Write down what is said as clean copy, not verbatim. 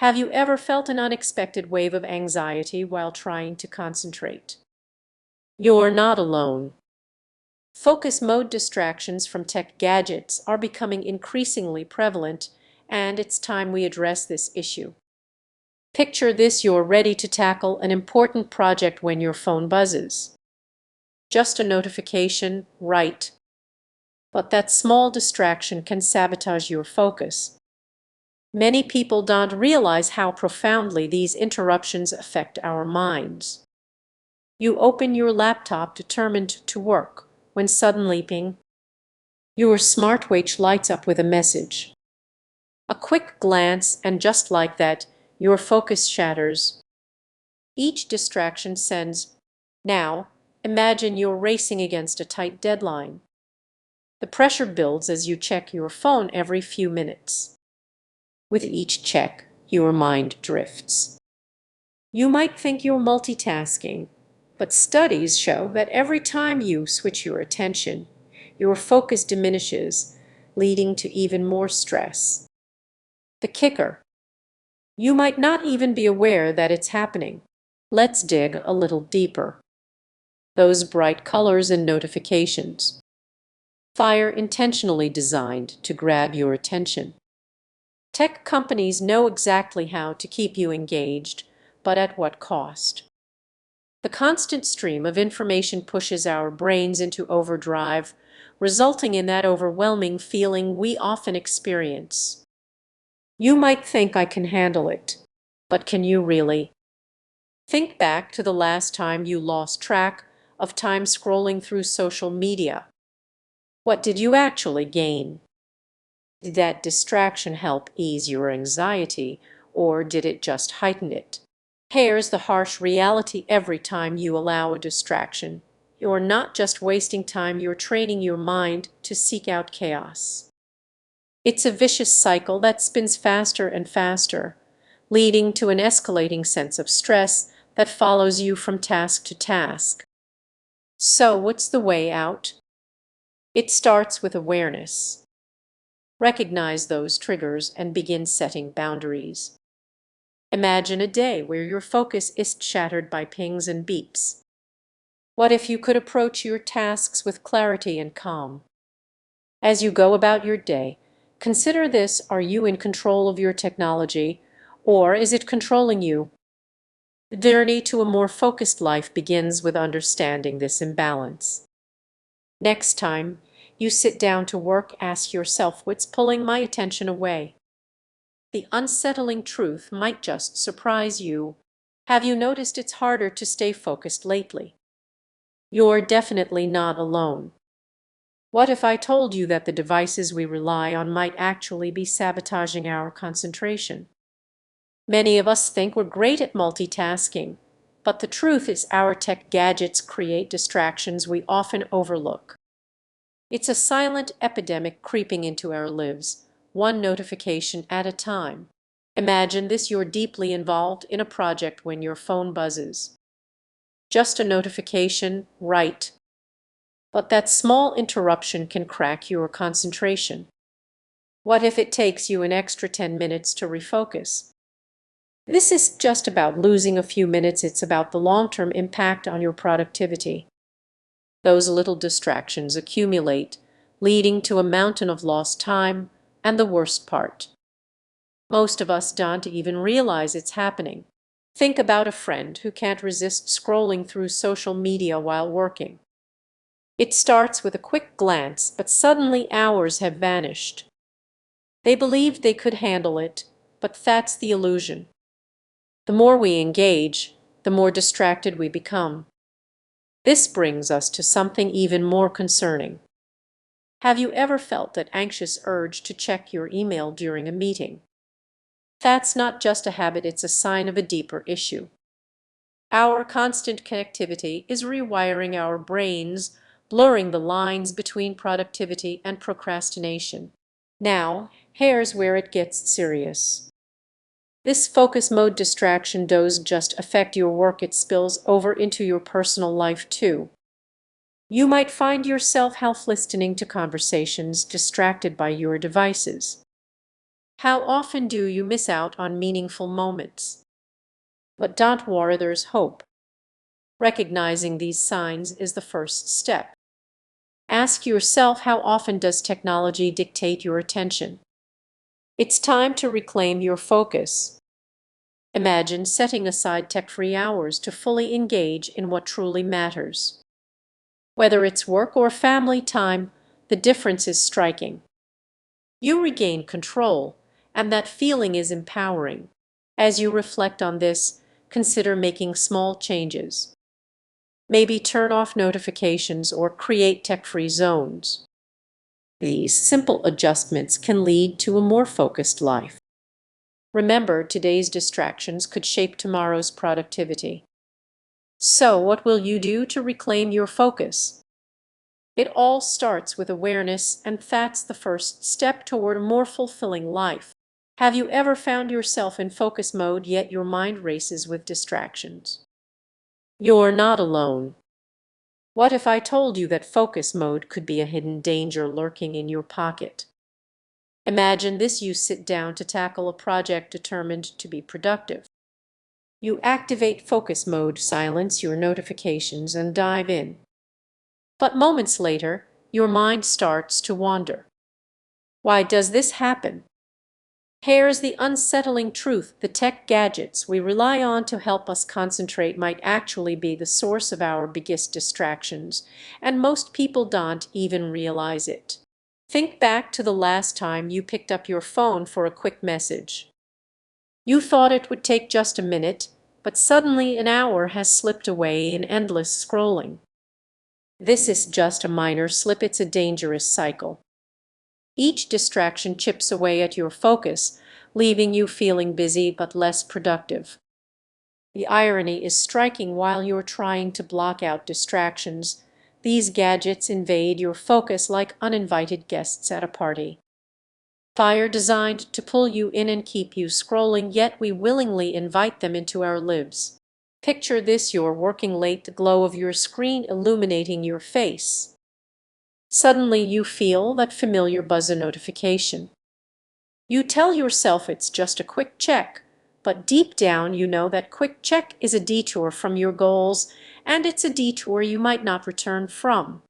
Have you ever felt an unexpected wave of anxiety while trying to concentrate? You're not alone. Focus mode distractions from tech gadgets are becoming increasingly prevalent, and it's time we address this issue. Picture this: you're ready to tackle an important project when your phone buzzes. Just a notification, right? But that small distraction can sabotage your focus. Many people don't realize how profoundly these interruptions affect our minds. You open your laptop determined to work, when suddenly ping, your smartwatch lights up with a message. A quick glance, and just like that, your focus shatters. Each distraction sends, now, imagine you're racing against a tight deadline. The pressure builds as you check your phone every few minutes. With each check, your mind drifts. You might think you're multitasking, but studies show that every time you switch your attention, your focus diminishes, leading to even more stress. The kicker: you might not even be aware that it's happening. Let's dig a little deeper. Those bright colors and notifications. Fire intentionally designed to grab your attention. Tech companies know exactly how to keep you engaged, but at what cost? The constant stream of information pushes our brains into overdrive, resulting in that overwhelming feeling we often experience. You might think I can handle it, but can you really? Think back to the last time you lost track of time scrolling through social media. What did you actually gain? Did that distraction help ease your anxiety, or did it just heighten it? Here's the harsh reality: every time you allow a distraction, you're not just wasting time, you're training your mind to seek out chaos. It's a vicious cycle that spins faster and faster, leading to an escalating sense of stress that follows you from task to task. So, what's the way out? It starts with awareness. Recognize those triggers and begin setting boundaries. Imagine a day where your focus is shattered by pings and beeps. What if you could approach your tasks with clarity and calm? As you go about your day, consider this: are you in control of your technology, or is it controlling you? The journey to a more focused life begins with understanding this imbalance. Next time you sit down to work, ask yourself, what's pulling my attention away? The unsettling truth might just surprise you. Have you noticed it's harder to stay focused lately? You're definitely not alone. What if I told you that the devices we rely on might actually be sabotaging our concentration? Many of us think we're great at multitasking, but the truth is our tech gadgets create distractions we often overlook. It's a silent epidemic creeping into our lives, one notification at a time. Imagine this: you're deeply involved in a project when your phone buzzes. Just a notification, right? But that small interruption can crack your concentration. What if it takes you an extra 10 minutes to refocus? This is just about losing a few minutes, it's about the long-term impact on your productivity. Those little distractions accumulate, leading to a mountain of lost time, and the worst part: most of us don't even realize it's happening. Think about a friend who can't resist scrolling through social media while working. It starts with a quick glance, but suddenly hours have vanished. They believed they could handle it, but that's the illusion. The more we engage, the more distracted we become. This brings us to something even more concerning. Have you ever felt that anxious urge to check your email during a meeting? That's not just a habit, it's a sign of a deeper issue. Our constant connectivity is rewiring our brains, blurring the lines between productivity and procrastination. Now, here's where it gets serious. This focus mode distraction doesn't just affect your work, it spills over into your personal life too. You might find yourself half listening to conversations, distracted by your devices. How often do you miss out on meaningful moments? But don't worry, there's hope. Recognizing these signs is the first step. Ask yourself, how often does technology dictate your attention? It's time to reclaim your focus. Imagine setting aside tech-free hours to fully engage in what truly matters. Whether it's work or family time, the difference is striking. You regain control, and that feeling is empowering. As you reflect on this, consider making small changes. Maybe turn off notifications or create tech-free zones. These simple adjustments can lead to a more focused life. Remember, today's distractions could shape tomorrow's productivity. So, what will you do to reclaim your focus? It all starts with awareness, and that's the first step toward a more fulfilling life. Have you ever found yourself in focus mode yet your mind races with distractions? You're not alone. What if I told you that focus mode could be a hidden danger lurking in your pocket? Imagine this: you sit down to tackle a project determined to be productive. You activate focus mode, silence your notifications, and dive in. But moments later, your mind starts to wander. Why does this happen? Here's the unsettling truth: the tech gadgets we rely on to help us concentrate might actually be the source of our biggest distractions, and most people don't even realize it. Think back to the last time you picked up your phone for a quick message. You thought it would take just a minute, but suddenly an hour has slipped away in endless scrolling. This is just a minor slip, it's a dangerous cycle. Each distraction chips away at your focus, leaving you feeling busy but less productive. The irony is striking: while you're trying to block out distractions, these gadgets invade your focus like uninvited guests at a party. Fire designed to pull you in and keep you scrolling, yet we willingly invite them into our lives. Picture this: you're working late, the glow of your screen illuminating your face. Suddenly you feel that familiar buzzer notification. You tell yourself it's just a quick check, but deep down you know that quick check is a detour from your goals, and it's a detour you might not return from.